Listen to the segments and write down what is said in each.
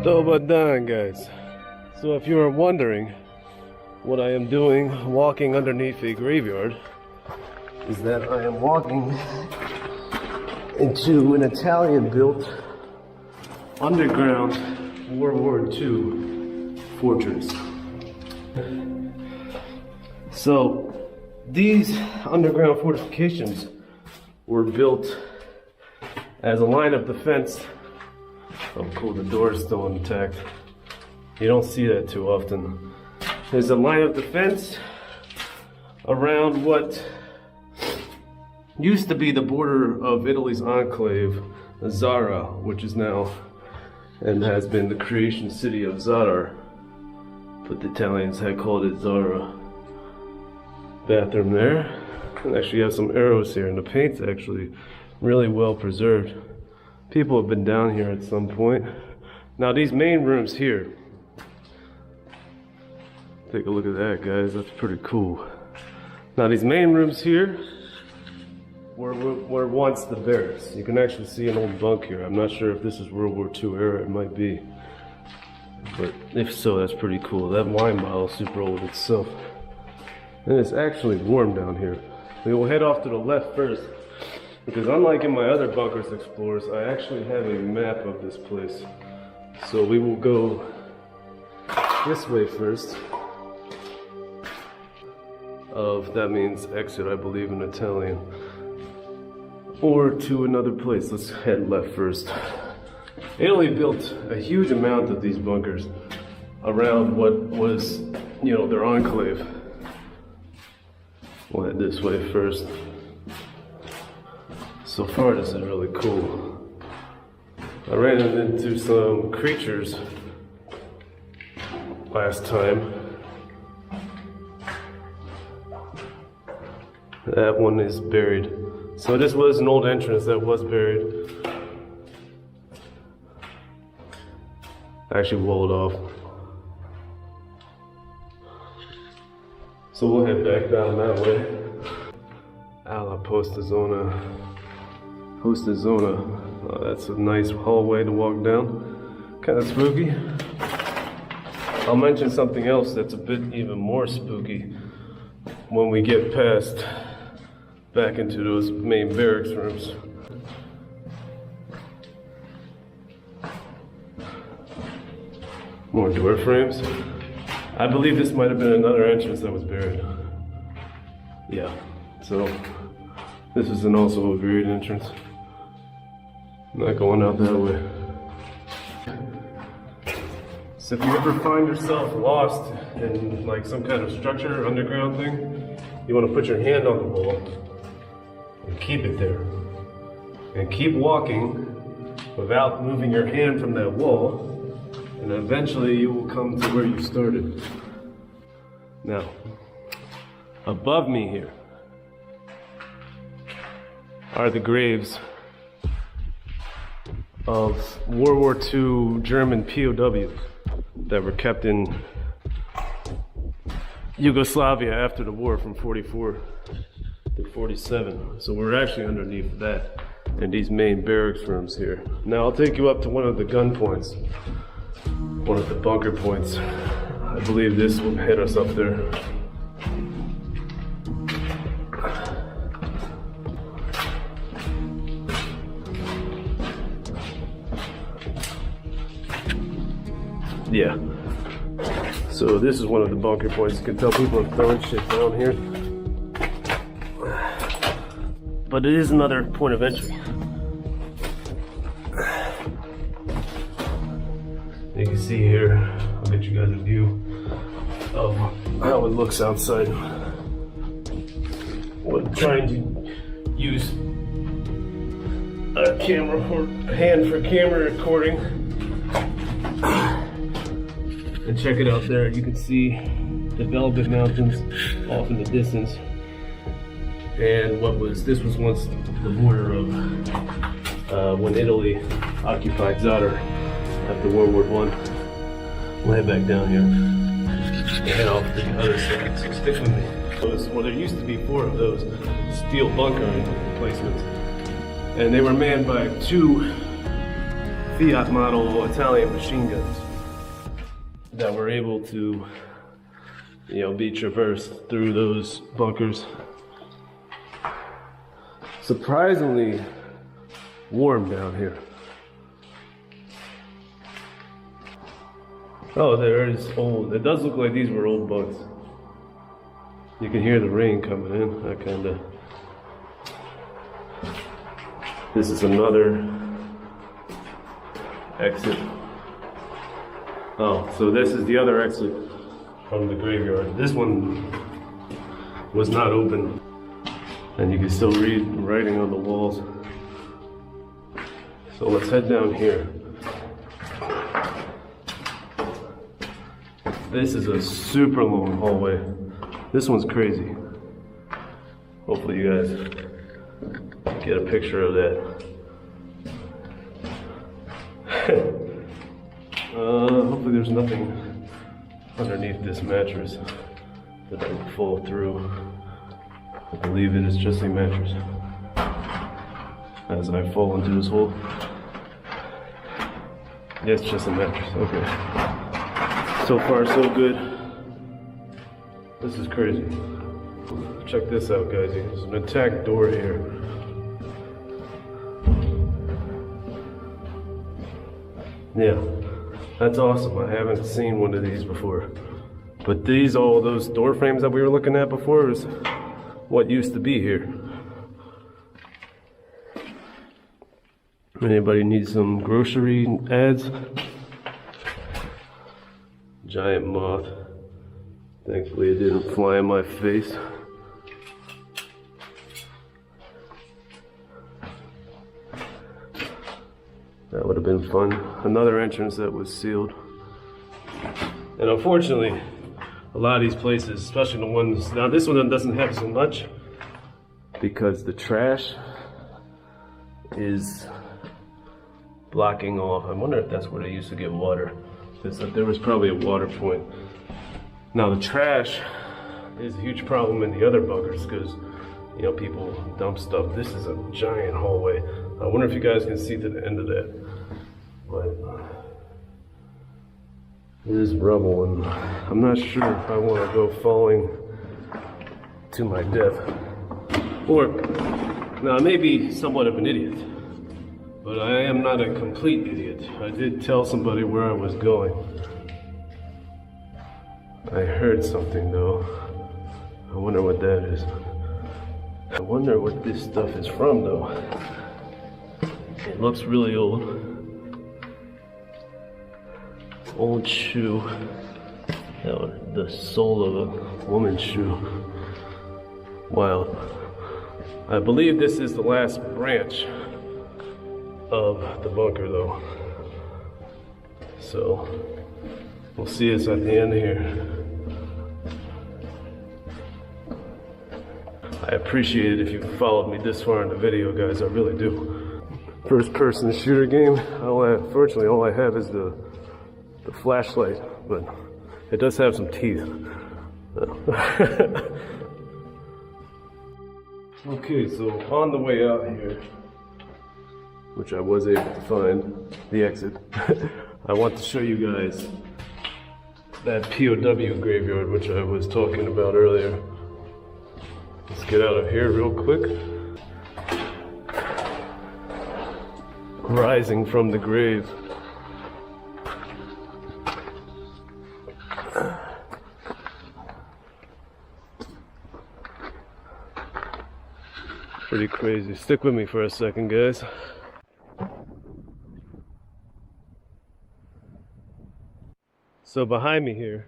Dobar dan, guys. So if you are wondering what I am doing walking underneath a graveyard, is that I am walking into an Italian-built underground World War II fortress. So these underground fortifications were built as a line of defense. Oh cool, the door is still intact. You don't see that too often. There's a line of defense around what used to be the border of Italy's enclave, Zara, which is now and has been the creation city of Zadar, but the Italians had called it Zara. Bathroom there. And actually have some arrows here, and the paint's actually really well preserved. People have been down here at some point. Now these main rooms here, take a look at that, guys, that's pretty cool. Now these main rooms here were once the barracks. You can actually see an old bunk here. I'm not sure if this is World War II era, it might be. But if so, that's pretty cool. That wine bottle is super old itself. And it's actually warm down here. We will head off to the left first, because unlike in my other Bunkers Explorers, I actually have a map of this place. So we will go this way first. That means exit, I believe, in Italian. Or to another place. Let's head left first. Italy built a huge amount of these bunkers around what was, their enclave. We'll head this way first. So far, this is really cool. I ran into some creatures last time. That one is buried. So this was an old entrance that was buried. I actually walled off. So we'll head back down that way. Alla Posta Zona. Oh, that's a nice hallway to walk down. Kind of spooky. I'll mention something else that's a bit even more spooky when we get past back into those main barracks rooms. More door frames. I believe this might have been another entrance that was buried. Yeah, so this is also a buried entrance. Not going out that way. So if you ever find yourself lost in like some kind of structure, underground thing, you want to put your hand on the wall and keep it there. And keep walking without moving your hand from that wall, and eventually you will come to where you started. Now, above me here are the graves of World War II German POWs that were kept in Yugoslavia after the war from 44 to 47. So we're actually underneath that in these main barracks rooms here. Now I'll take you up to one of the gun points, one of the bunker points. I believe this will hit us up there. Yeah. So this is one of the bunker points. You can tell people are throwing shit down here. But it is another point of entry. You can see here, I'll get you guys a view of how it looks outside. We're trying to use a camera or hand for camera recording. And check it out there, you can see the Velvet Mountains off in the distance. And this was once the border of when Italy occupied Zadar after World War I. We'll head back down here and head off to the other side, so stick with me. Well, there used to be 4 of those steel bunker emplacements, and they were manned by 2 Fiat model Italian machine guns that were able to, you know, be traversed through those bunkers. Surprisingly warm down here. Oh, there is old. It does look like these were old bunks. You can hear the rain coming in. That kind of. This is another exit. Oh, so this is the other exit from the graveyard. This one was not open, and you can still read writing on the walls. So let's head down here. This is a super long hallway. This one's crazy. Hopefully you guys get a picture of that. Hopefully there's nothing underneath this mattress that I can fall through. I believe it is just a mattress. As I fall into this hole. Yeah, it's just a mattress. Okay. So far, so good. This is crazy. Check this out, guys. There's an attack door here. Yeah, that's awesome. I haven't seen one of these before. But these, all those door frames that we were looking at before, is what used to be here. Anybody need some grocery ads? Giant moth. Thankfully it didn't fly in my face. That would have been fun. Another entrance that was sealed. And unfortunately, a lot of these places, especially the ones, now this one doesn't have so much because the trash is blocking off. I wonder if that's where they used to get water. There was probably a water point. Now the trash is a huge problem in the other bunkers because, you know, people dump stuff. This is a giant hallway. I wonder if you guys can see to the end of that. But it is rubble, and I'm not sure if I want to go falling to my death. Or, now I may be somewhat of an idiot, but I am not a complete idiot. I did tell somebody where I was going. I heard something though. I wonder what that is. I wonder what this stuff is from though. It looks really old. Old shoe. The sole of a woman's shoe. Wow. I believe this is the last branch of the bunker though. So we'll see us at the end here. I appreciate it if you followed me this far in the video, guys. I really do. First person shooter game. Fortunately, all I have is the flashlight, but it does have some teeth. Okay, so on the way out here, which I was able to find, the exit, I want to show you guys that POW graveyard, which I was talking about earlier. Let's get out of here real quick. Rising from the grave. Pretty crazy. Stick with me for a second, guys. So behind me here,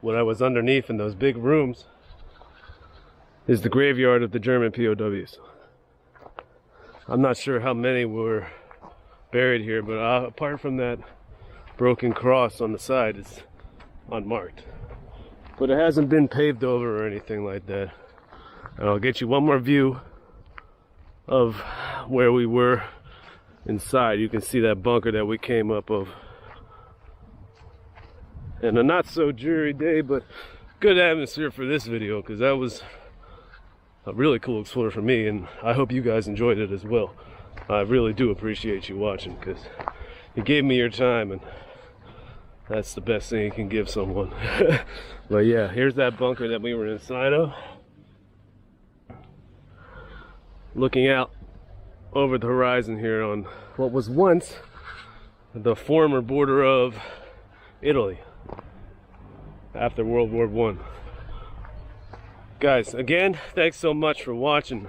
what I was underneath in those big rooms, is the graveyard of the German POWs. I'm not sure how many were buried here, but apart from that broken cross on the side, it's unmarked. But it hasn't been paved over or anything like that. And I'll get you one more view of where we were inside. You can see that bunker that we came up of. And a not so dreary day, but good atmosphere for this video, because that was a really cool explore for me, and I hope you guys enjoyed it as well. I really do appreciate you watching, because you gave me your time, and that's the best thing you can give someone. But yeah, here's that bunker that we were inside of. Looking out over the horizon here on what was once the former border of Italy after World War I. Guys, again, thanks so much for watching.